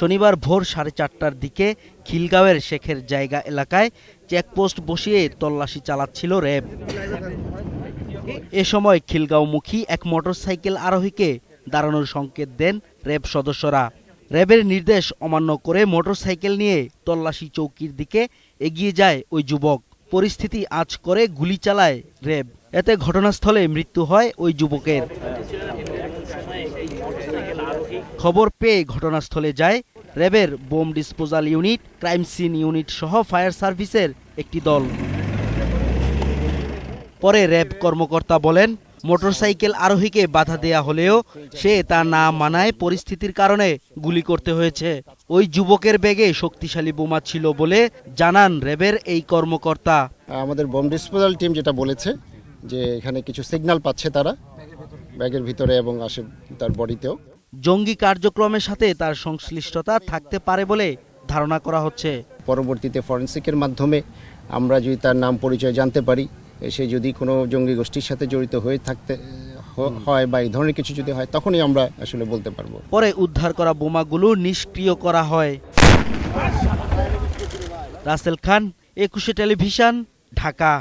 শনিবার ভোর 4:30টার দিকে খিলগাঁওয়ের শেখের জায়গা এলাকায় চেকপোস্ট বসিয়ে তল্লাশি চালাচ্ছিল র্যাব। এ সময় খিলগাঁওমুখী এক মোটরসাইকেল আরোহীকে দাঁড়ানোর সংকেত দেন র্যাব সদস্যরা। র্যাবের নির্দেশ অমান্য করে মোটরসাইকেল নিয়ে তল্লাশি চৌকির দিকে এগিয়ে যায় ওই যুবক। পরিস্থিতি আঁচ করে গুলি চালায় র্যাব। এতে ঘটনাস্থলে মৃত্যু হয় ওই যুবকের। খবর পেয়ে ঘটনাস্থলে যায় র্যাবের bomb disposal unit, crime scene unit সহ ফায়ার সার্ভিসের একটি দল। পরে র্যাব কর্মকর্তা বলেন, মোটরসাইকেল আরোহীকে বাধা দেয়া হলেও সে তা না মানায় পরিস্থিতির কারণে গুলি করতে হয়েছে। ওই যুবকের ব্যাগে শক্তিশালী বোমা ছিল বলে জানান র্যাবের এই কর্মকর্তা। আমাদের বোম ডিসপোজাল টিম যেটা বলেছে যে এখানে কিছু সিগন্যাল পাচ্ছে তারা ব্যাগের ভিতরে এবং আসে তার বডিতেও। জঙ্গি কার্যক্রমের সাথে তার সংশ্লিষ্টতা থাকতে পারে বলে ধারণা করা হচ্ছে। পরবর্তীতে ফরেনসিকের মাধ্যমে আমরা যদি তার নাম পরিচয় জানতে পারি, সে যদি কোনো জঙ্গি গোষ্ঠীর সাথে জড়িত হয়ে থাকতে হয় বা এই ধরনের কিছু যদি হয়, তখনই আমরা আসলে বলতে পারবো। পরে উদ্ধার করা বোমাগুলো নিষ্ক্রিয় করা হয়। রাসেল খান, 21 টেলিভিশন, ঢাকা।